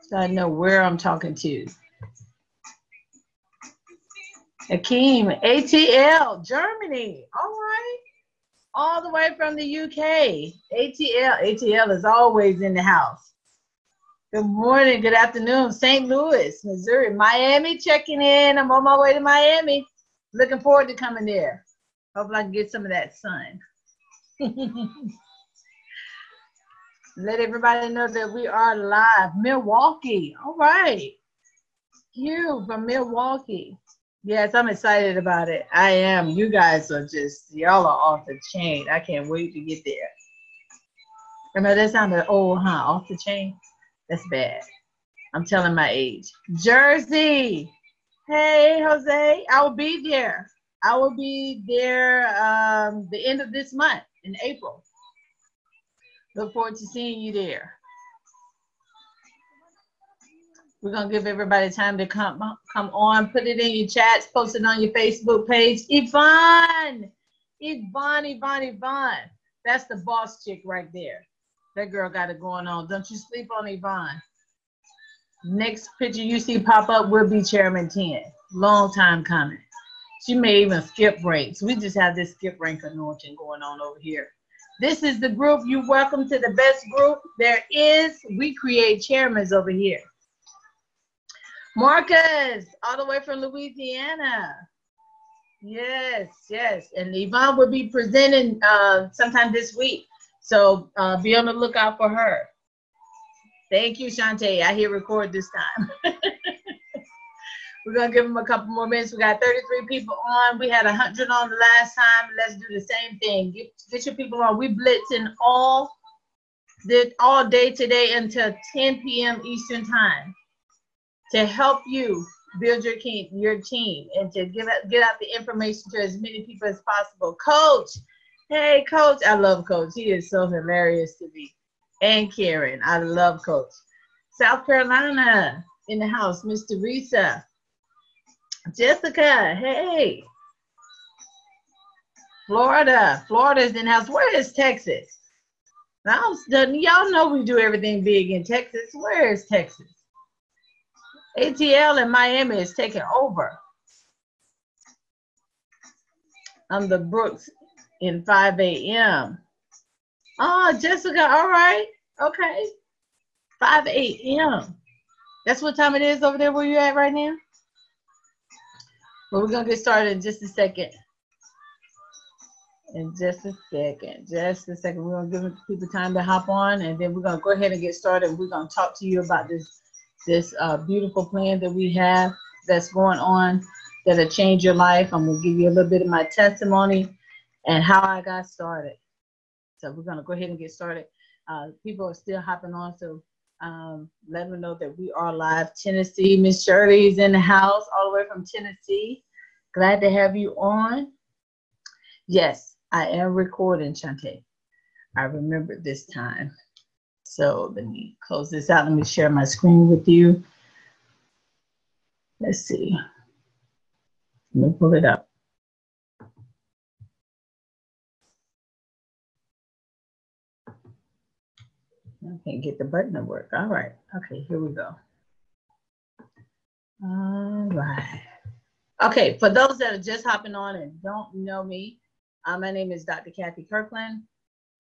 So I know where I'm talking to. Akeem, ATL, Germany. All right. All the way from the UK. ATL is always in the house. Good morning, good afternoon. St. Louis, Missouri, Miami checking in. I'm on my way to Miami. Looking forward to coming there. Hopefully I can get some of that sun. Let everybody know that we are live. Milwaukee. All right. You from Milwaukee. Yes, I'm excited about it. I am. You guys are just, y'all are off the chain. I can't wait to get there. Remember, that sounded old, huh? Off the chain? That's bad. I'm telling my age. Jersey. Hey, Jose. I will be there. I will be there the end of this month in April. Look forward to seeing you there. We're going to give everybody time to come on. Put it in your chats. Post it on your Facebook page. Yvonne. That's the boss chick right there. That girl got it going on. Don't you sleep on Yvonne. Next picture you see pop up will be Chairman 10. Long time coming. She may even skip ranks. We just have this skip rank anointing going on over here. This is the group. You're welcome to the best group there is. We create chairmans over here. Marcus, all the way from Louisiana. Yes, yes. And Yvonne will be presenting sometime this week. So be on the lookout for her. Thank you, Shantae. I hear record this time. We're going to give them a couple more minutes. We got 33 people on. We had 100 on the last time. Let's do the same thing. Get your people on. We blitzing all day today until 10 p.m. Eastern time to help you build your team and to get out the information to as many people as possible. Coach, hey, Coach. I love Coach. He is so hilarious to me. And Karen, I love Coach. South Carolina in the house, Miss Teresa. Jessica, hey. Florida's in the house. Where is Texas? Y'all know we do everything big in Texas. Where is Texas? ATL in Miami is taking over. I'm the Brooks in 5 a.m. Oh, Jessica, all right. Okay. 5 a.m. That's what time it is over there where you're at right now? Well, we're going to get started in just a second. Just a second. We're going to give people time to hop on, and then we're going to go ahead and get started. We're going to talk to you about this beautiful plan that we have that's going on that'll change your life. I'm going to give you a little bit of my testimony and how I got started. So we're going to go ahead and get started. People are still hopping on, so let them know that we are live. Tennessee, Miss Shirley's in the house all the way from Tennessee. Glad to have you on. Yes, I am recording, Shantae. I remembered this time. So let me close this out. Let me share my screen with you. Let's see. Let me pull it up. I can't get the button to work. All right. Okay, here we go. All right. Okay, for those that are just hopping on and don't know me, my name is Dr. Kathy Kirkland.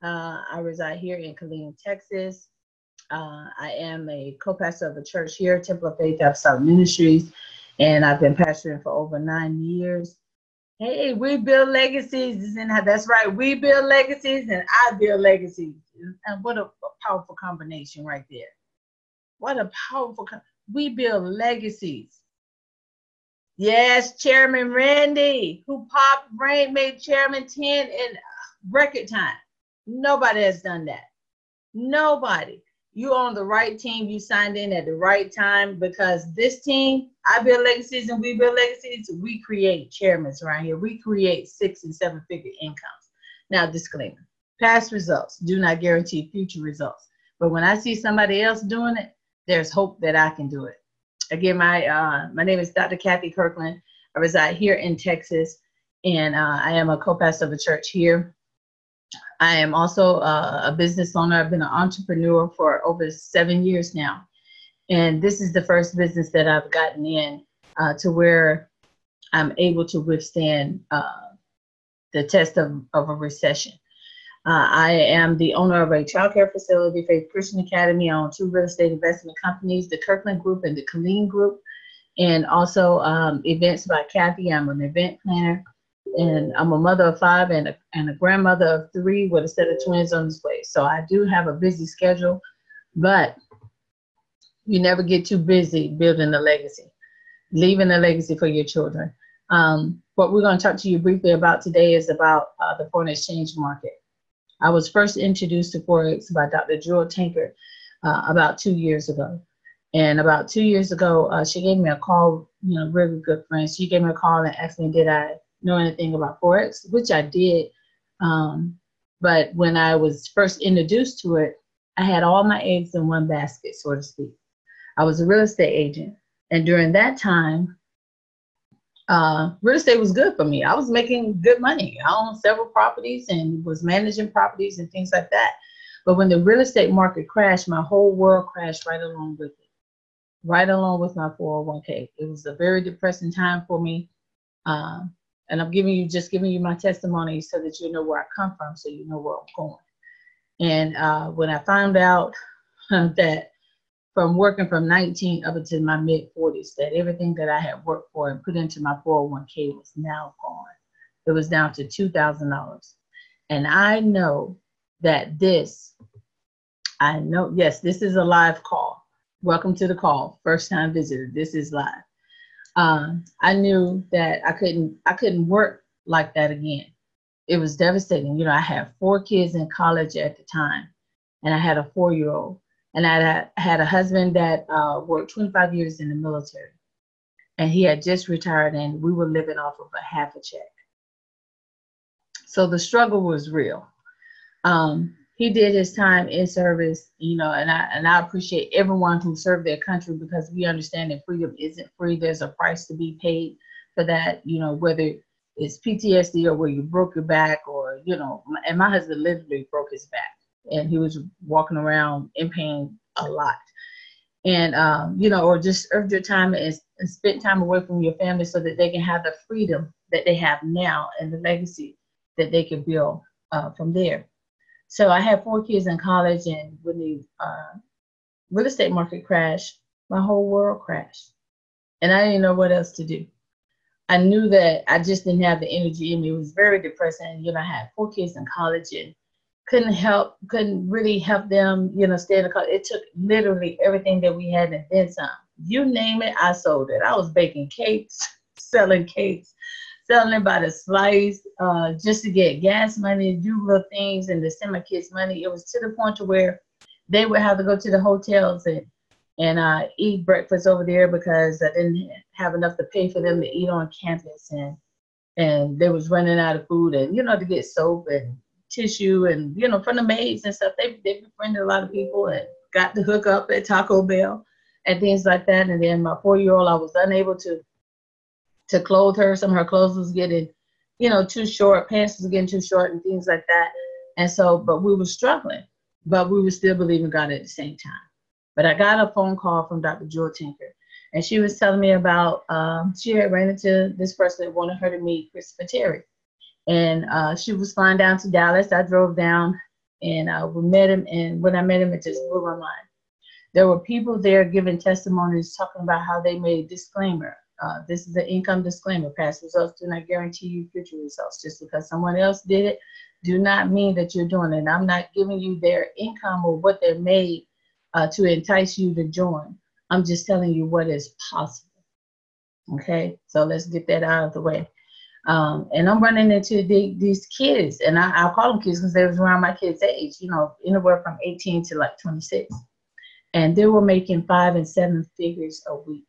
I reside here in Killeen, Texas. I am a co-pastor of a church here, Temple of Faith Apostolic Ministries, and I've been pastoring for over 9 years. Hey, we build legacies. That's right. We build legacies and I build legacies. And what a powerful combination right there. What a powerful, we build legacies. Yes, Chairman Randy, who made Chairman 10 in record time. Nobody has done that. Nobody. You on the right team. You signed in at the right time, because this team, I build legacies and we build legacies. We create chairmans around here. We create 6- and 7-figure incomes. Now, disclaimer. Past results do not guarantee future results. But when I see somebody else doing it, there's hope that I can do it. Again, my name is Dr. Kathy Kirkland. I reside here in Texas, and I am a co-pastor of a church here. I am also a business owner. I've been an entrepreneur for over 7 years now. And this is the first business that I've gotten in to where I'm able to withstand the test of a recession. I am the owner of a child care facility, Faith Christian Academy. I own 2 real estate investment companies, the Kirkland Group and the Colleen Group, and also Events by Kathy. I'm an event planner, and I'm a mother of 5 and a grandmother of 3 with a set of twins on the way. So I do have a busy schedule, but you never get too busy building a legacy, leaving a legacy for your children. What we're going to talk to you briefly about today is about the foreign exchange market. I was first introduced to Forex by Dr. Jewel Tinker about 2 years ago. And about 2 years ago, she gave me a call, really good friend. She gave me a call and asked me, did I know anything about Forex, which I did. But when I was first introduced to it, I had all my eggs in one basket, so to speak. I was a real estate agent. And during that time, real estate was good for me. I was making good money. I owned several properties and was managing properties and things like that. But when the real estate market crashed, my whole world crashed right along with it, right along with my 401k. It was a very depressing time for me. And I'm just giving you my testimony so that you know where I come from, so you know where I'm going. And when I found out that from working from 19 up until my mid-40s, that everything that I had worked for and put into my 401k was now gone. It was down to $2,000. And I know that yes, this is a live call. Welcome to the call. First time visitor, this is live. I knew that I couldn't work like that again. It was devastating. I had 4 kids in college at the time, and I had a 4-year-old. And I had a husband that worked 25 years in the military, and he had just retired, and we were living off of a half a check. So the struggle was real. He did his time in service, and I appreciate everyone who served their country, because we understand that freedom isn't free. There's a price to be paid for that, whether it's PTSD or where you broke your back, or, and my husband literally broke his back. And he was walking around in pain a lot. And, or just earned your time and spent time away from your family so that they can have the freedom that they have now and the legacy that they can build from there. So I had 4 kids in college, and when the real estate market crashed, my whole world crashed. And I didn't know what else to do. I knew that I just didn't have the energy in me. It was very depressing. I had 4 kids in college, and couldn't really help them, stay in the car. It took literally everything that we had and then some. You name it, I sold it. I was baking cakes, selling it by the slice, just to get gas money, do little things, and to send my kids money. It was to the point to where they would have to go to the hotels and eat breakfast over there, because I didn't have enough to pay for them to eat on campus, and they was running out of food, and to get soap and tissue, and from the maids and stuff. They befriended a lot of people and got the hook up at Taco Bell and things like that. And then my 4-year-old, I was unable to clothe her. Some of her clothes was getting too short, pants was getting too short and things like that. And so, but we were struggling, but we were still believing God at the same time. But I got a phone call from Dr. Jewel Tinker, and she was telling me about she had ran into this person that wanted her to meet Christopher Terry. And she was flying down to Dallas. I drove down, and we met him. And when I met him, it just blew my mind. There were people there giving testimonies, talking about how they made a disclaimer. This is an income disclaimer. Past results do not guarantee you future results. Just because someone else did it, do not mean that you're doing it. And I'm not giving you their income or what they made to entice you to join. I'm just telling you what is possible. Okay, so let's get that out of the way. And I'm running into these kids, and I'll call them kids because they was around my kids' age, anywhere from 18 to like 26. And they were making 5 and 7 figures a week,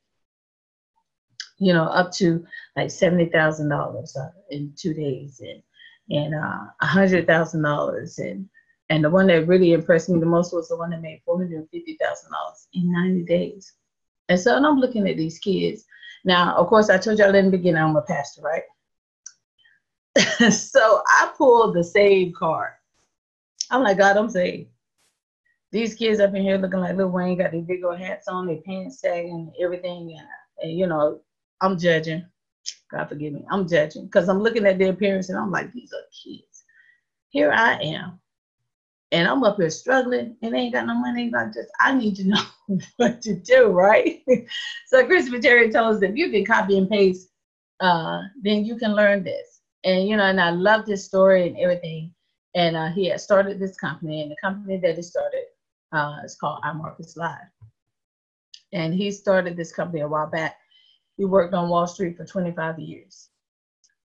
up to like $70,000 in 2 days, and $100,000. And the one that really impressed me the most was the one that made $450,000 in 90 days. And so I'm looking at these kids. Now, of course, I told y'all in the beginning, I'm a pastor, right? So I pulled the save card. I'm like, God, I'm saved. These kids up in here looking like Lil Wayne, got these big old hats on, their pants sagging, everything. And, you know, I'm judging. God forgive me. I'm judging because I'm looking at their appearance and I'm like, these are kids. Here I am. And I'm up here struggling and they ain't got no money. Like, just, I need to know what to do, right? So Christopher Terry told us that if you can copy and paste, then you can learn this. And, you know, and I love this story and everything. And he had started this company, and the company that he started is called iMarketsLive. And he started this company a while back. He worked on Wall Street for 25 years.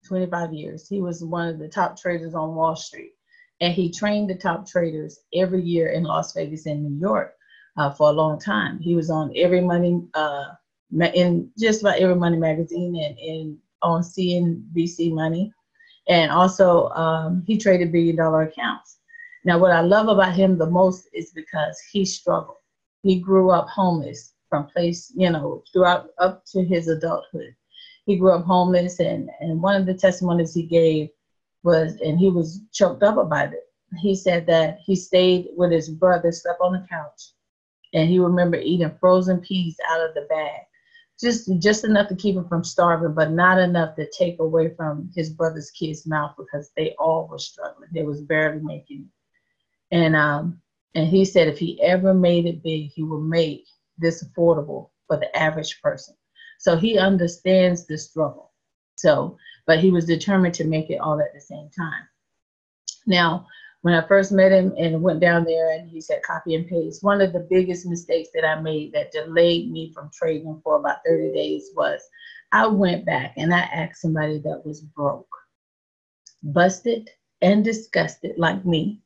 25 years. He was one of the top traders on Wall Street. And he trained the top traders every year in Las Vegas and New York for a long time. He was on every money, in just about every money magazine and on CNBC Money. And also, he traded billion-dollar accounts. Now, what I love about him the most is because he struggled. He grew up homeless from place, you know, throughout up to his adulthood. He grew up homeless, and one of the testimonies he gave was, and he was choked up about it. He said that he stayed with his brother, slept on the couch, and he remembered eating frozen peas out of the bag. Just enough to keep him from starving, but not enough to take away from his brother's kids' mouth because they all were struggling. They was barely making it. And he said if he ever made it big, he would make this affordable for the average person. So he understands the struggle. So, but he was determined to make it all at the same time. Now, when I first met him and went down there and he said copy and paste, one of the biggest mistakes that I made that delayed me from trading for about 30 days was I went back and I asked somebody that was broke, busted and disgusted like me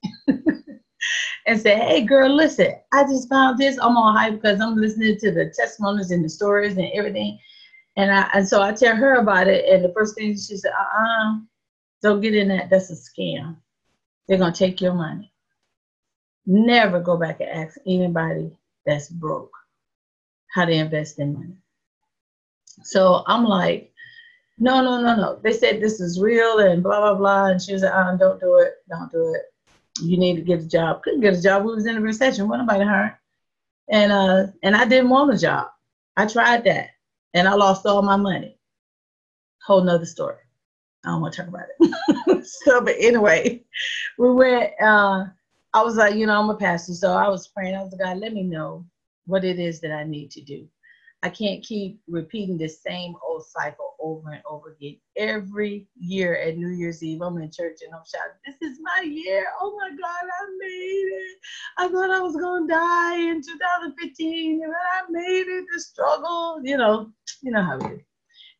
and said, hey girl, listen, I just found this. I'm on hype because I'm listening to the testimonies and the stories and everything. And so I tell her about it. And the first thing she said, don't get in that. That's a scam. They're going to take your money. Never go back and ask anybody that's broke how to invest in money. So I'm like, no. They said this is real and blah, blah, blah. And she was like, don't do it. Don't do it. You need to get a job. Couldn't get a job. We was in a recession. Wasn't nobody hiring. And I didn't want a job. I tried that. And I lost all my money. Whole nother story. I don't want to talk about it. So, but anyway, we went, I was like, you know, I'm a pastor. So I was praying. I was like, God, let me know what it is that I need to do. I can't keep repeating the same old cycle over and over again. Every year at New Year's Eve, I'm in church and I'm shouting, this is my year. Oh my God, I made it. I thought I was going to die in 2015 and I made it, the struggle, you know how it is.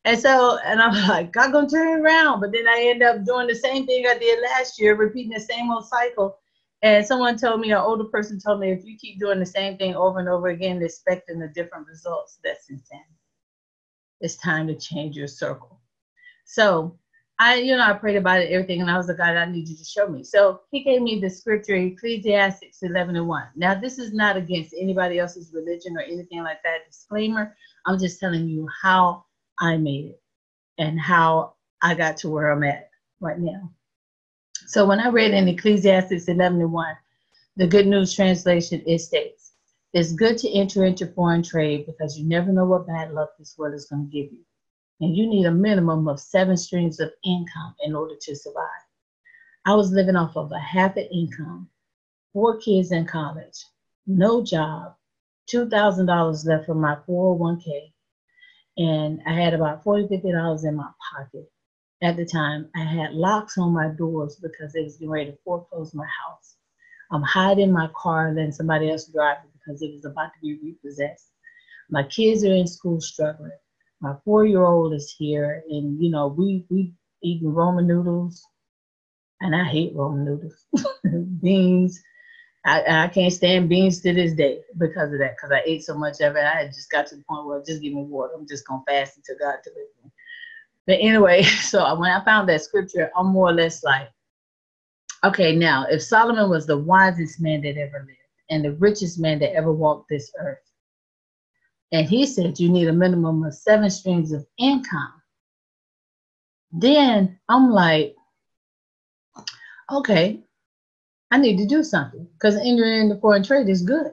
And so, and I'm like, God gonna turn it around. But then I end up doing the same thing I did last year, repeating the same old cycle. And someone told me, an older person told me, if you keep doing the same thing over and over again, expecting the different results, that's insanity. It's time to change your circle. So I prayed about it, everything, and I was like, God, I need you to show me. So he gave me the scripture, Ecclesiastes 11:1. Now, this is not against anybody else's religion or anything like that. Disclaimer, I'm just telling you how I made it and how I got to where I'm at right now. So when I read in Ecclesiastes 11:1, the Good News Translation, it states, it's good to enter into foreign trade because you never know what bad luck this world is going to give you. And you need a minimum of 7 streams of income in order to survive. I was living off of a half an income, 4 kids in college, no job, $2,000 left from my 401k. And I had about $40, $50 in my pocket. At the time, I had locks on my doors because they was getting ready to foreclose my house. I'm hiding my car, letting somebody else drive it because it was about to be repossessed. My kids are in school struggling. My 4-year-old is here, and we eating Roman noodles, and I hate Roman noodles. Beans. I can't stand beans to this day because of that, because I ate so much of it. I had just got to the point where just give me water. I'm just going to fast until God delivers me. But anyway, so when I found that scripture, I'm more or less like, okay, now, if Solomon was the wisest man that ever lived and the richest man that ever walked this earth, and he said you need a minimum of 7 streams of income, then I'm like, okay, I need to do something because entering into foreign trade is good.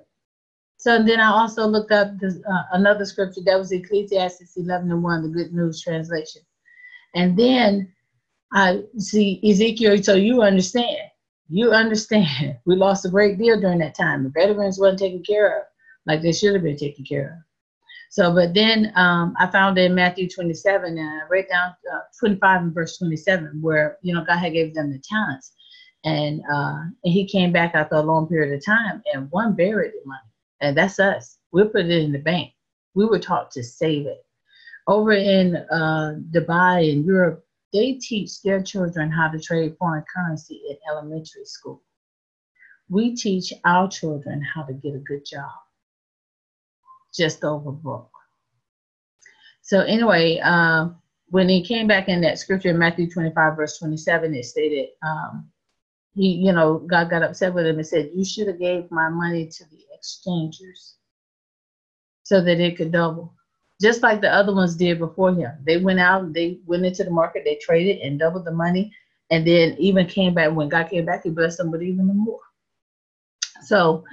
So then I also looked up this, another scripture that was Ecclesiastes 11:1, the Good News Translation. And then I see Ezekiel, so you understand. You understand. We lost a great deal during that time. The veterans wasn't taken care of like they should have been taken care of. So, but then I found in Matthew 27, and I read down 25 and verse 27, where, you know, God had gave them the talents. And he came back after a long period of time, and one buried the money. And that's us. We put it in the bank. We were taught to save it. Over in Dubai in Europe, they teach their children how to trade foreign currency in elementary school. We teach our children how to get a good job, just over broke. So anyway, when he came back in that scripture in Matthew 25, verse 27, it stated, God got upset with him and said, you should have gave my money to the exchangers so that it could double. Just like the other ones did before him. They went out, they went into the market, they traded and doubled the money, and then even came back. When God came back, he blessed them with even more. So,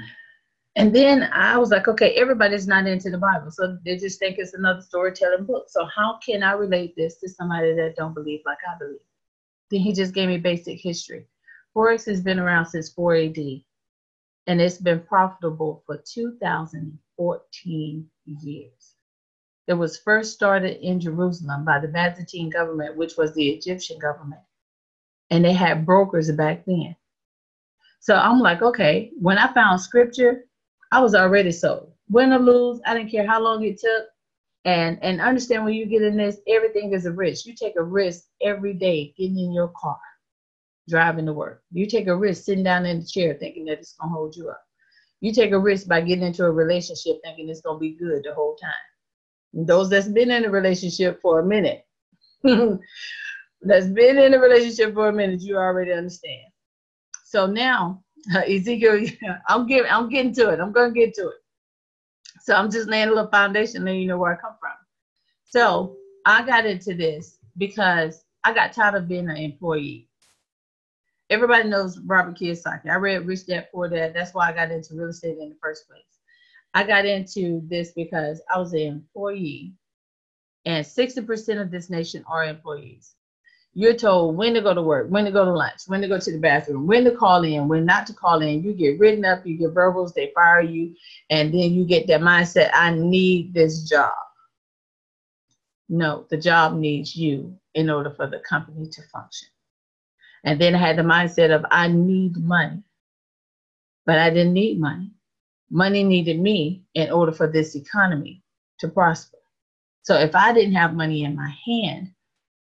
and then I was like, okay, everybody's not into the Bible, so they just think it's another storytelling book. So how can I relate this to somebody that don't believe like I believe? Then he just gave me basic history. Forex has been around since 4 AD, and it's been profitable for 2014 years. It was first started in Jerusalem by the Byzantine government, which was the Egyptian government. And they had brokers back then. So I'm like, okay, when I found scripture, I was already sold. Win or lose, I didn't care how long it took. And understand when you get in this, everything is a risk. You take a risk every day getting in your car, driving to work. You take a risk sitting down in the chair thinking that it's going to hold you up. You take a risk by getting into a relationship thinking it's going to be good the whole time. Those that's been in a relationship for a minute, you already understand. So now, Ezekiel, I'm getting to it. I'm going to get to it. So I'm just laying a little foundation, letting you know where I come from. So I got into this because I got tired of being an employee. Everybody knows Robert Kiyosaki. I read Rich Dad Poor Dad. That's why I got into real estate in the first place. I got into this because I was an employee, and 60% of this nation are employees. You're told when to go to work, when to go to lunch, when to go to the bathroom, when to call in, when not to call in. You get written up, you get verbals, they fire you, and then you get that mindset, I need this job. No, the job needs you in order for the company to function. And then I had the mindset of I need money, but I didn't need money. Money needed me in order for this economy to prosper. So if I didn't have money in my hand,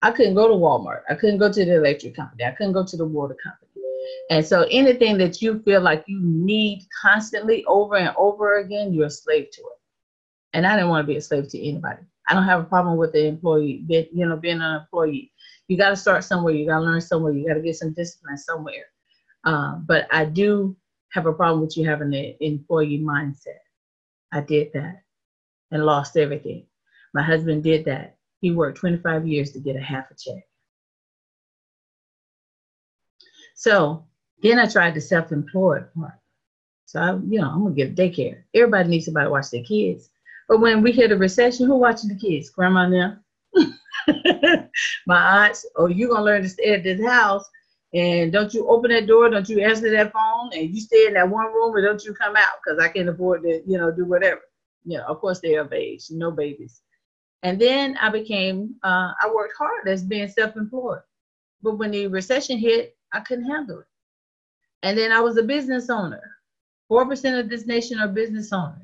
I couldn't go to Walmart. I couldn't go to the electric company. I couldn't go to the water company. And so anything that you feel like you need constantly over and over again, you're a slave to it. And I didn't want to be a slave to anybody. I don't have a problem with the employee, being an employee. You got to start somewhere. You got to learn somewhere. You got to get some discipline somewhere. But I do have a problem with you having an employee mindset. I did that and lost everything. My husband did that. He worked 25 years to get a half a check. So then I tried the self-employed part. So I'm going to get a daycare. Everybody needs somebody to watch their kids. But when we hit a recession, who watching the kids? Grandma now? My aunts? Oh, you're going to learn to stay at this house. And don't you open that door, don't you answer that phone, and you stay in that one room, and don't you come out because I can't afford to, do whatever. Of course they are of age, no babies. And then I worked hard as being self-employed. But when the recession hit, I couldn't handle it. And then I was a business owner. 4% of this nation are business owners.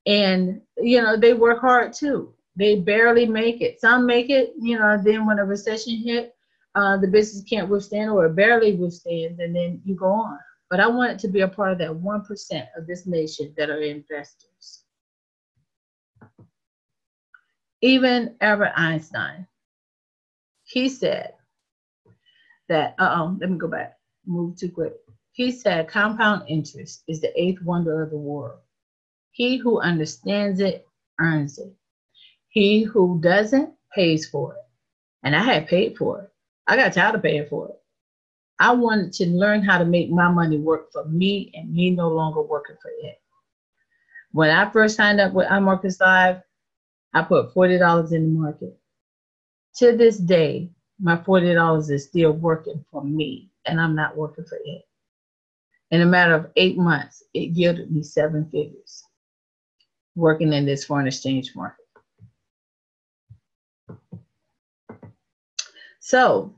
And, they work hard too. They barely make it. Some make it, then when a recession hit, the business can't withstand or barely withstands, and then you go on. But I wanted to be a part of that 1% of this nation that are investors. Even Albert Einstein, he said that, let me go back, move too quick. He said compound interest is the 8th wonder of the world. He who understands it earns it. He who doesn't pays for it. And I had paid for it. I got tired of paying for it. I wanted to learn how to make my money work for me and me no longer working for it. When I first signed up with iMarketsLive, I put $40 in the market. To this day, my $40 is still working for me, and I'm not working for it. In a matter of 8 months, it yielded me 7 figures working in this foreign exchange market. So,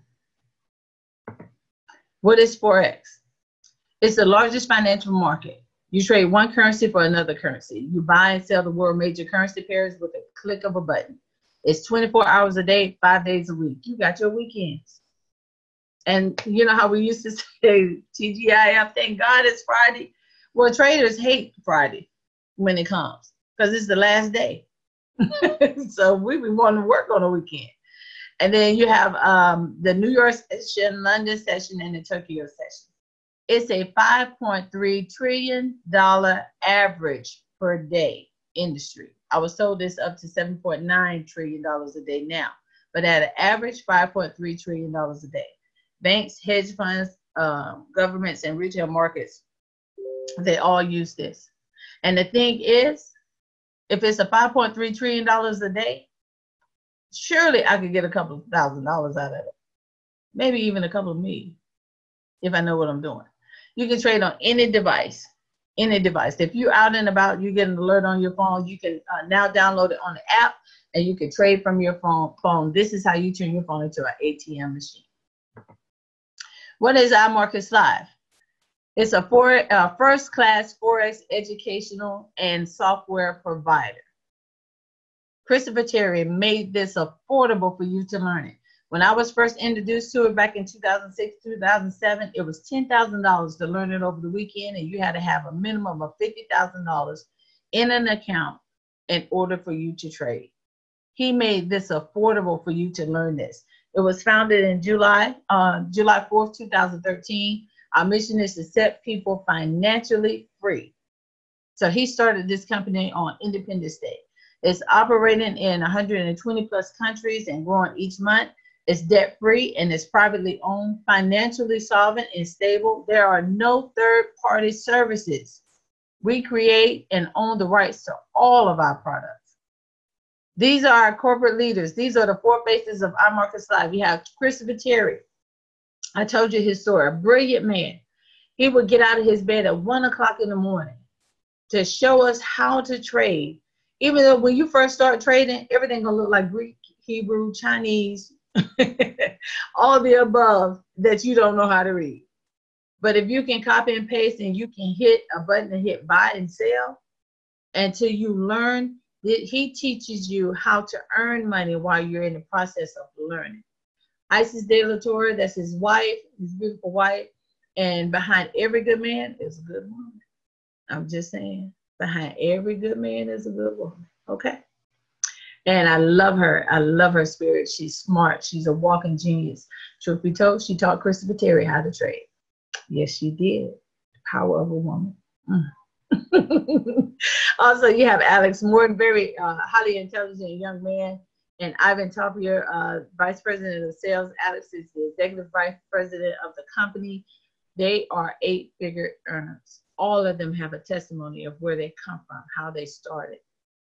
what is Forex? It's the largest financial market. You trade one currency for another currency. You buy and sell the world major currency pairs with a click of a button. It's 24 hours a day, 5 days a week. You got your weekends. And you know how we used to say, TGIF, thank God it's Friday. Well, traders hate Friday when it comes because it's the last day. So we be wanting to work on the weekend. And then you have the New York session, London session, and the Tokyo session. It's a $5.3 trillion average per day industry. I was told this up to $7.9 trillion a day now, but at an average $5.3 trillion a day. Banks, hedge funds, governments, and retail markets, they all use this. And the thing is, if it's a $5.3 trillion a day, surely I could get a couple of $1,000s out of it. Maybe even a couple of million if I know what I'm doing. You can trade on any device, any device. If you're out and about, you get an alert on your phone. You can now download it on the app, and you can trade from your phone. This is how you turn your phone into an ATM machine. What is iMarketsLive? It's a first-class Forex educational and software provider. Christopher Terry made this affordable for you to learn it. When I was first introduced to it back in 2006, 2007, it was $10,000 to learn it over the weekend, and you had to have a minimum of $50,000 in an account in order for you to trade. He made this affordable for you to learn this. It was founded in July 4th, 2013. Our mission is to set people financially free. So he started this company on Independence Day. It's operating in 120 plus countries and growing each month. It's debt-free and it's privately owned, financially solvent and stable. There are no third-party services. We create and own the rights to all of our products. These are our corporate leaders. These are the 4 faces of iMarketsLive. We have Christopher Terry. I told you his story, a brilliant man. He would get out of his bed at 1 o'clock in the morning to show us how to trade. Even though when you first start trading, everything gonna look like Greek, Hebrew, Chinese, all the above that you don't know how to read. But if you can copy and paste and you can hit a button and hit buy and sell until you learn, he teaches you how to earn money while you're in the process of learning. Isis De La Torre, that's his wife, his beautiful wife, and behind every good man is a good woman. I'm just saying, behind every good man is a good woman, okay? And I love her. I love her spirit. She's smart. She's a walking genius. Truth be told, she taught Christopher Terry how to trade. Yes, she did. The power of a woman. Also, you have Alex Morton, very highly intelligent young man, and Ivan Topier, Vice President of Sales. Alex is the Executive Vice President of the company. They are 8-figure earners. All of them have a testimony of where they come from, how they started,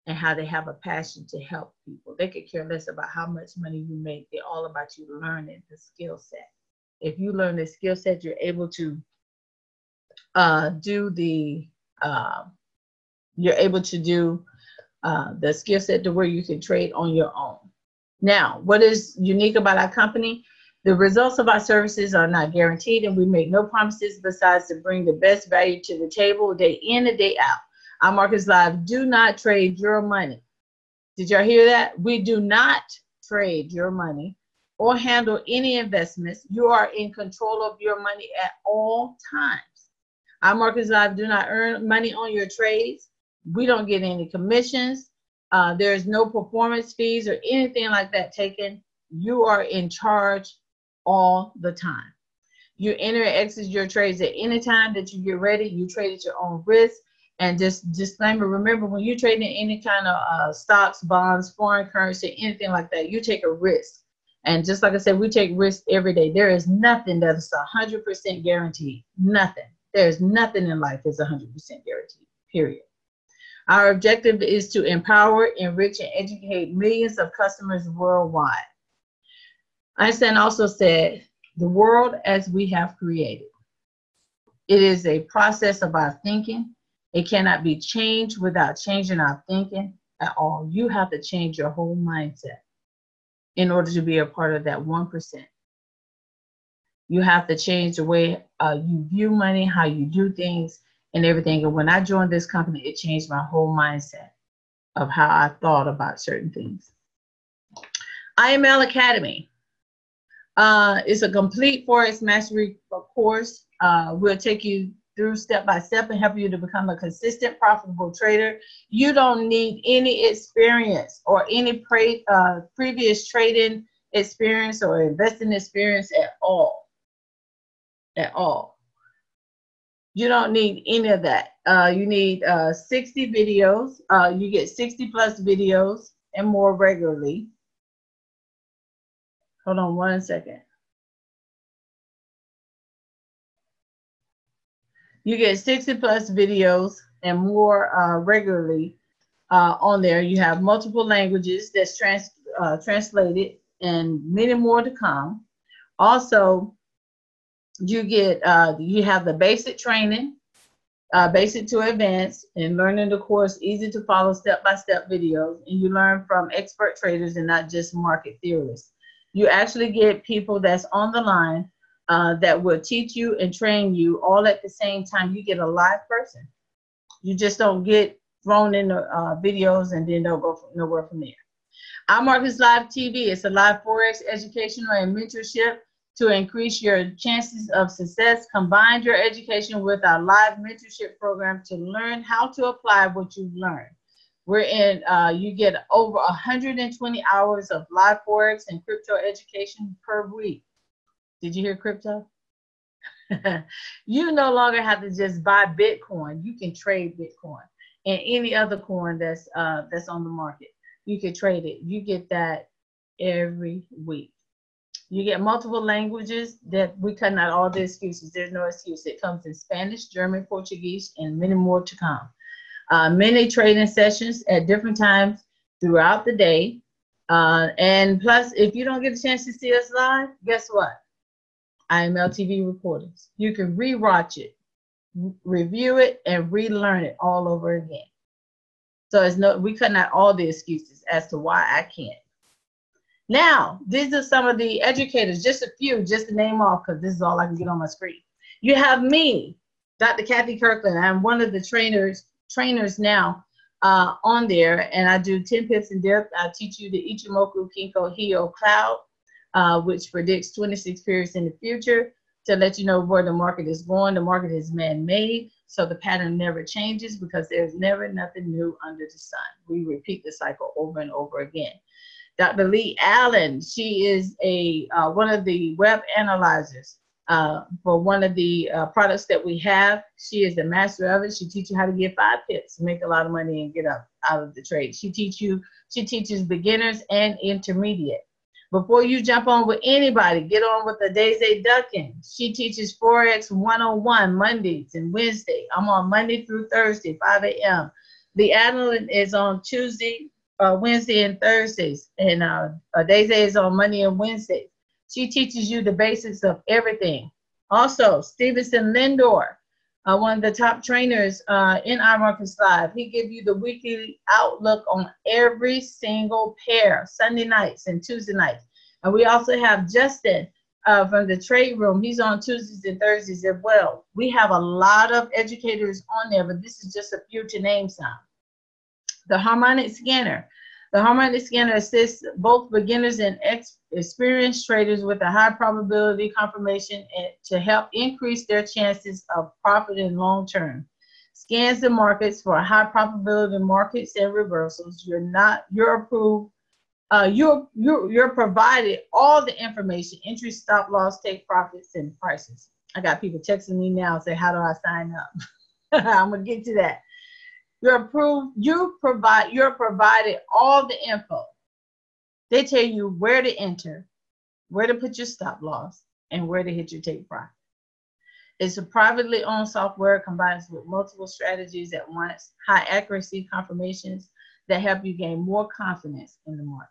and how they have a passion to help people. They could care less about how much money you make. They're all about you learning the skill set. If you learn the skill set, you're able to do the skill set to where you can trade on your own. Now, what is unique about our company? The results of our services are not guaranteed, and we make no promises besides to bring the best value to the table day in and day out. iMarketsLive do not trade your money. Did y'all hear that? We do not trade your money or handle any investments. You are in control of your money at all times. iMarketsLive do not earn money on your trades. We don't get any commissions. There's no performance fees or anything like that taken. You are in charge all the time. You enter and exit your trades at any time that you get ready. You trade at your own risk. And just disclaimer, remember, when you're trading any kind of stocks, bonds, foreign currency, anything like that, you take a risk. And just like I said, we take risks every day. There is nothing that is 100% guaranteed. Nothing. There's nothing in life that's 100% guaranteed, period. Our objective is to empower, enrich, and educate millions of customers worldwide. Einstein also said, the world as we have created. It is a process of our thinking. It cannot be changed without changing our thinking at all. You have to change your whole mindset in order to be a part of that 1%. You have to change the way you view money, how you do things, and everything. And when I joined this company, it changed my whole mindset of how I thought about certain things. IML Academy is a complete Forex mastery course. We'll take you through step by step and help you to become a consistent, profitable trader. You don't need any experience or any previous trading experience or investing experience at all. At all. You don't need any of that. You need 60 videos. You get 60 plus videos and more regularly. Hold on one second. You get 60 plus videos and more regularly on there. You have multiple languages that's translated and many more to come. Also, you get you have the basic training, basic to advanced, and learning the course, easy to follow step-by-step videos, and you learn from expert traders and not just market theorists. You actually get people that's on the line that will teach you and train you all at the same time. You get a live person. You just don't get thrown in the videos and then they'll go nowhere from there. iMarketsLive TV is a live Forex educational and mentorship to increase your chances of success. Combine your education with our live mentorship program to learn how to apply what you've learned. We're in, you get over 120 hours of live Forex and crypto education per week. Did you hear crypto? You no longer have to just buy Bitcoin. You can trade Bitcoin and any other coin that's on the market. You can trade it. You get that every week. You get multiple languages that we cut out all the excuses. There's no excuse. It comes in Spanish, German, Portuguese, and many more to come. Many trading sessions at different times throughout the day. And plus, if you don't get a chance to see us live, guess what? IML TV recordings. You can rewatch it, review it, and relearn it all over again. So it's we cutting out all the excuses as to why I can't. Now, these are some of the educators, just a few, just to name off, because this is all I can get on my screen. You have me, Dr. Kathy Kirkland. I'm one of the trainers now on there, and I do 10 pips in depth. I teach you the Ichimoku Kinko Hio Cloud, which predicts 26 periods in the future to let you know where the market is going. The market is man-made, so the pattern never changes because there's never nothing new under the sun. We repeat the cycle over and over again. Dr. Lee Allen, she is one of the web analyzers for one of the products that we have. She is the master of it. She teaches you how to get 5 pips, make a lot of money, and get up out of the trade. She teaches beginners and intermediate. Before you jump on with anybody, get on with the Daisy Duncan. She teaches Forex 101 Mondays and Wednesday. I'm on Monday through Thursday, 5 a.m. The Adeline is on Tuesday, Wednesday, and Thursdays. And Daisy is on Monday and Wednesdays. She teaches you the basics of everything. Also, Stevenson Lindor, one of the top trainers in iMarketsLive. He gives you the weekly outlook on every single pair, Sunday nights and Tuesday nights. And we also have Justin from the Trade Room. He's on Tuesdays and Thursdays as well. We have a lot of educators on there, but this is just a few to name some. The Harmonic Scanner. The Harmonic Scanner assists both beginners and experienced traders with a high probability confirmation to help increase their chances of profit in long term. Scans the markets for high probability markets and reversals. You're provided all the information, entry, stop loss, take profits, and prices. I got people texting me now and say, how do I sign up? I'm gonna get to that. You're provided all the info. They tell you where to enter, where to put your stop loss, and where to hit your take profit. It's a privately owned software combines with multiple strategies at once, high accuracy confirmations that help you gain more confidence in the market.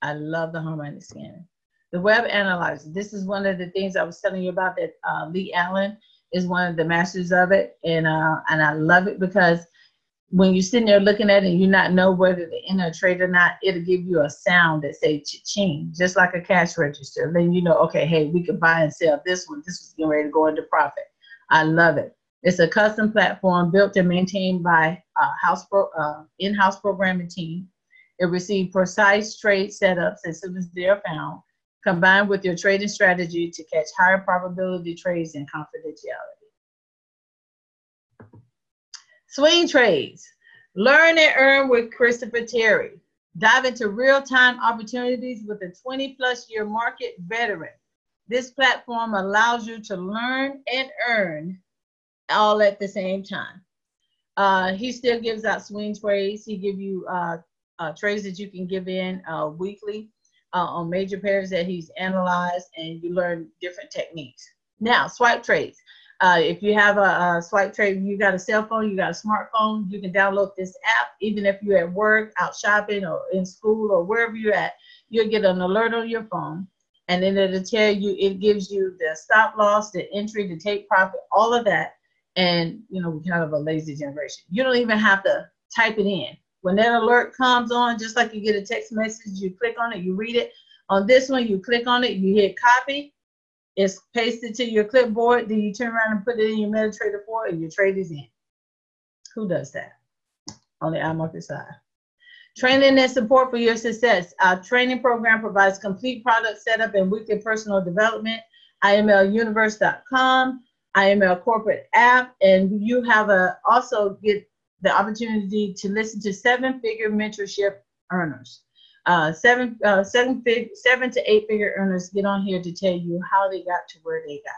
I love the harmonic scanner. The web analyzer, this is one of the things I was telling you about that Lee Allen is one of the masters of it. And I love it because when you're sitting there looking at it and you not know whether to enter a trade or not, it'll give you a sound that say cha-ching, just like a cash register. Then you know, okay, hey, we can buy and sell this one. This was getting ready to go into profit. I love it. It's a custom platform built and maintained by in-house programming team. It receives precise trade setups as soon as they are found, combined with your trading strategy to catch higher probability trades and confidentiality. Swing trades. Learn and earn with Christopher Terry. Dive into real-time opportunities with a 20-plus-year market veteran. This platform allows you to learn and earn all at the same time. He still gives out swing trades. He gives you trades that you can give in weekly on major pairs that he's analyzed, and you learn different techniques. Now, swipe trades. If you have a swipe trade, you got a cell phone, you got a smartphone, you can download this app. Even if you're at work, out shopping, or in school, or wherever you're at, you'll get an alert on your phone, and then it'll tell you, it gives you the stop loss, the entry, the take profit, all of that. And, you know, we're kind of a lazy generation. You don't even have to type it in. When that alert comes on, just like you get a text message, you click on it, you read it. On this one, you click on it, you hit copy. It's pasted to your clipboard, then you turn around and put it in your MetaTrader 4 and your trade is in. Who does that? On the iMarketsLive. Training and support for your success. Our training program provides complete product setup and weekly personal development. IMLuniverse.com, IML corporate app, and you have also get the opportunity to listen to 7-figure mentorship earners. 7 to 8 figure earners get on here to tell you how they got to where they got.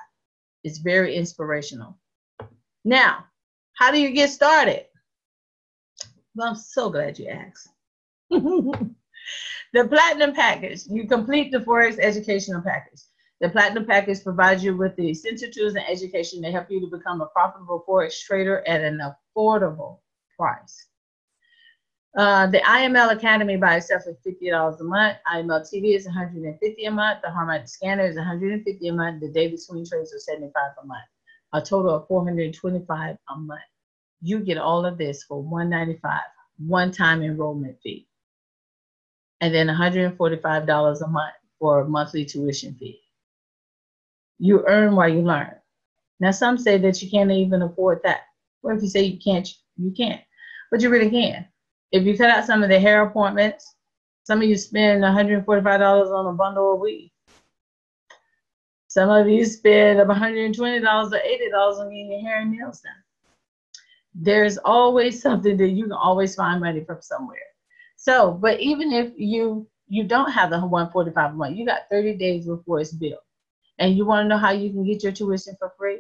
It's very inspirational. Now, how do you get started? Well, I'm so glad you asked. The Platinum Package. You complete the Forex educational package. The Platinum Package provides you with the essential tools and education to help you to become a profitable Forex trader at an affordable price. The IML Academy by itself is $50 a month. IML TV is $150 a month. The Harmonic Scanner is $150 a month. The daily swing trades are $75 a month. A total of $425 a month. You get all of this for $195, one-time enrollment fee. And then $145 a month for a monthly tuition fee. You earn while you learn. Now, some say that you can't even afford that. Well, if you say you can't, you can't. But you really can. If you cut out some of the hair appointments, some of you spend $145 on a bundle of weed. Some of you spend $120 or $80 on getting your hair and nails done. There's always something that you can always find money from somewhere. So, but even if you don't have the $145 a month, you got 30 days before it's billed. And you want to know how you can get your tuition for free?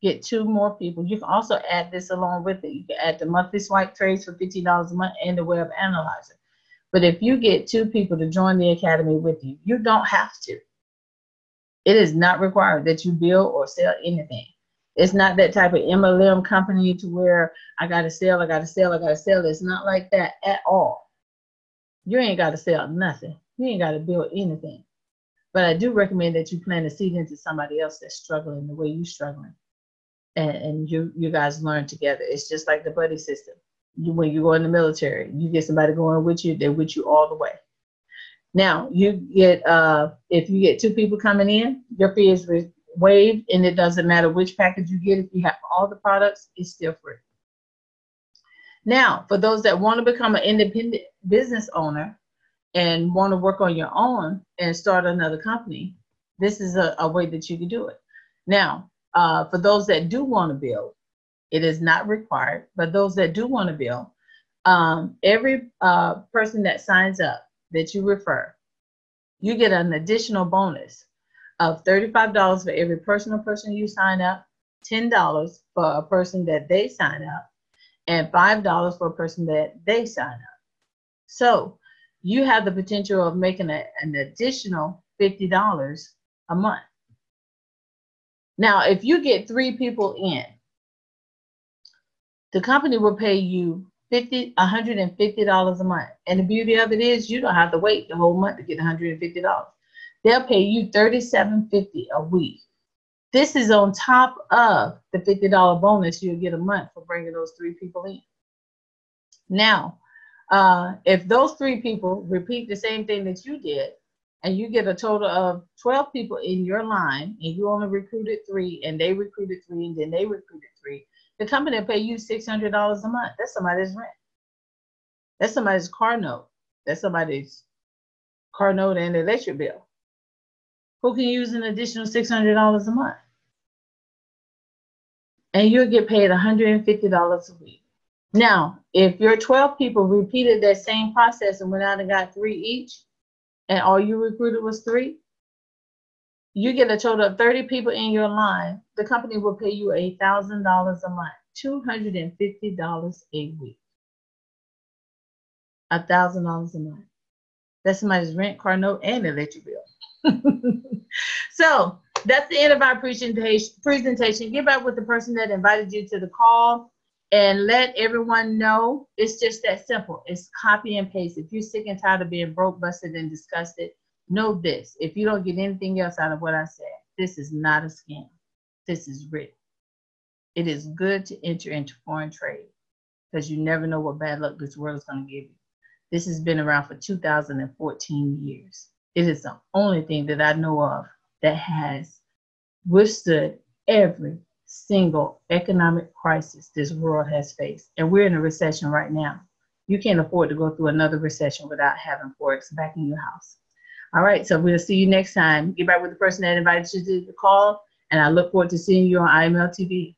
Get 2 more people. You can also add this along with it. You can add the monthly swipe trades for $50 a month and the web analyzer. But if you get 2 people to join the academy with you, you don't have to. It is not required that you build or sell anything. It's not that type of MLM company to where I got to sell, I got to sell, I got to sell. It's not like that at all. You ain't got to sell nothing. You ain't got to build anything. But I do recommend that you plant a seed into somebody else that's struggling the way you're struggling. And you guys learn together. It's just like the buddy system. When you go in the military, you get somebody going with you, they're with you all the way. Now, you get if you get 2 people coming in, your fee is waived, and it doesn't matter which package you get. If you have all the products, it's still free. Now, for those that want to become an independent business owner and want to work on your own and start another company, this is a way that you can do it. Now, for those that do want to build, it is not required, but those that do want to build, every person that signs up that you refer, you get an additional bonus of $35 for every personal person you sign up, $10 for a person that they sign up, and $5 for a person that they sign up. So you have the potential of making an additional $50 a month. Now, if you get 3 people in, the company will pay you $150 a month. And the beauty of it is you don't have to wait the whole month to get $150. They'll pay you $37.50 a week. This is on top of the $50 bonus you'll get a month for bringing those 3 people in. Now, if those 3 people repeat the same thing that you did, and you get a total of 12 people in your line, and you only recruited 3, and they recruited 3, and then they recruited 3, the company will pay you $600 a month. That's somebody's rent. That's somebody's car note. That's somebody's car note and electric bill. Who can use an additional $600 a month? And you'll get paid $150 a week. Now, if your 12 people repeated that same process and went out and got 3 each, and all you recruited was 3, you get a total of 30 people in your line. The company will pay you $1,000 a month, $250 a week. $1,000 a month. That's somebody's rent, car note, and electric bill. So that's the end of our presentation. Get back with the person that invited you to the call and let everyone know it's just that simple. It's copy and paste. If you're sick and tired of being broke, busted, and disgusted, know this. If you don't get anything else out of what I said, this is not a scam. This is written. It is good to enter into foreign trade because you never know what bad luck this world is going to give you. This has been around for 2014 years. It is the only thing that I know of that has withstood every single economic crisis this world has faced. And we're in a recession right now. You can't afford to go through another recession without having Forex back in your house. All right, so we'll see you next time. Get back with the person that invited you to the call, and I look forward to seeing you on IML TV.